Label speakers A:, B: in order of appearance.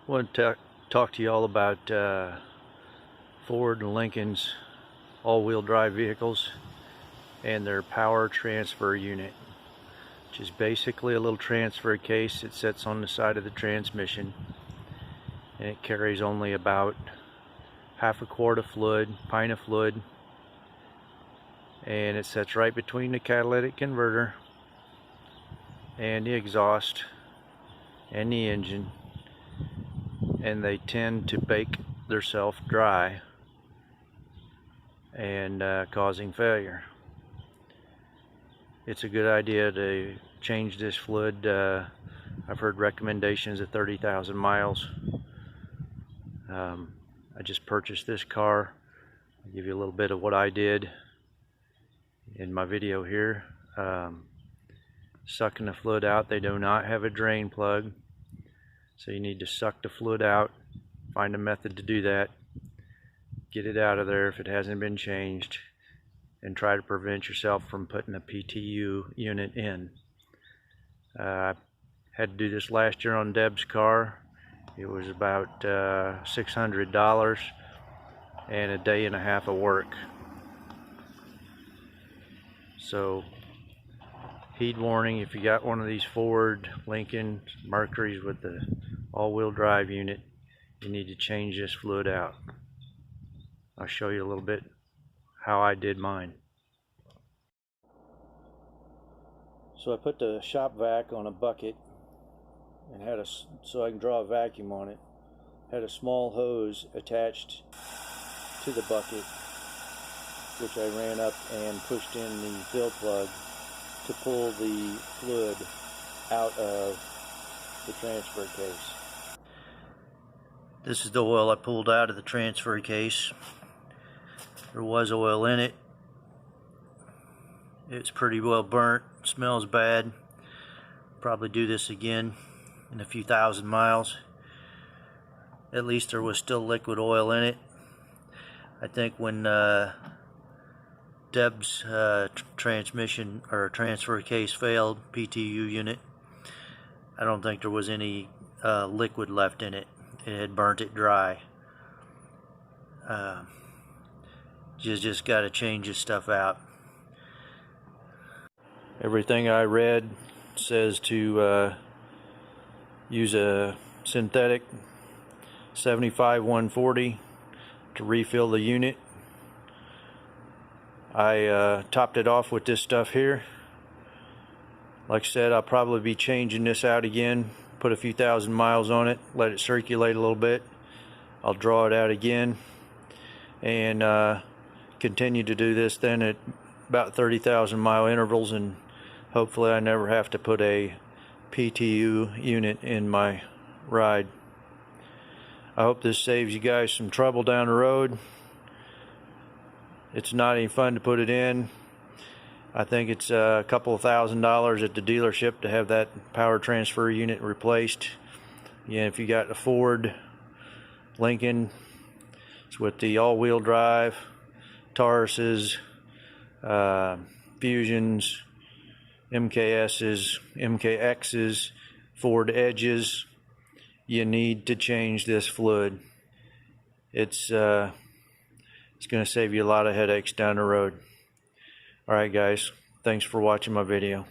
A: want to talk to you all about Ford and Lincoln's all-wheel drive vehicles and their power transfer unit, which is basically a little transfer case that sits on the side of the transmission, and it carries only about half a quart of fluid, pint of fluid, and it sits right between the catalytic converter and the exhaust and the engine, and they tend to bake themselves dry and causing failure. It's a good idea to change this fluid. I've heard recommendations of 30,000 miles. I just purchased this car. I'll give you a little bit of what I did in my video here. Sucking the fluid out. They do not have a drain plug, so you need to suck the fluid out. Find a method to do that. Get it out of there if it hasn't been changed, and try to prevent yourself from putting a PTU unit in. I had to do this last year on Deb's car. It was about $600 and a day and a half of work. So heed warning, if you got one of these Ford, Lincoln, Mercury's with the all-wheel drive unit, you need to change this fluid out. I'll show you a little bit how I did mine. So I put the shop vac on a bucket and had so I can draw a vacuum on it. Had a small hose attached to the bucket, which I ran up and pushed in the fill plug to pull the fluid out of the transfer case. This is the oil I pulled out of the transfer case. There was oil in it. It's pretty well burnt, smells bad. Probably do this again in a few thousand miles. At least there was still liquid oil in it. I think when Deb's transmission or transfer case failed, PTU unit, I don't think there was any liquid left in it. It had burnt it dry. You just got to change this stuff out. Everything I read says to use a synthetic 75-140 to refill the unit. I topped it off with this stuff here. Like I said, I'll probably be changing this out again, put a few thousand miles on it, let it circulate a little bit. I'll draw it out again and continue to do this then at about 30,000 mile intervals, and hopefully I never have to put a PTU unit in my ride. I hope this saves you guys some trouble down the road. It's not any fun to put it in. I think it's a couple of $1,000s at the dealership to have that power transfer unit replaced. Yeah, if you got a Ford, Lincoln, it's with the all-wheel drive, Tauruses, Fusions, MKSs, MKXs, Ford Edges, you need to change this fluid. It's going to save you a lot of headaches down the road. Alright guys, thanks for watching my video.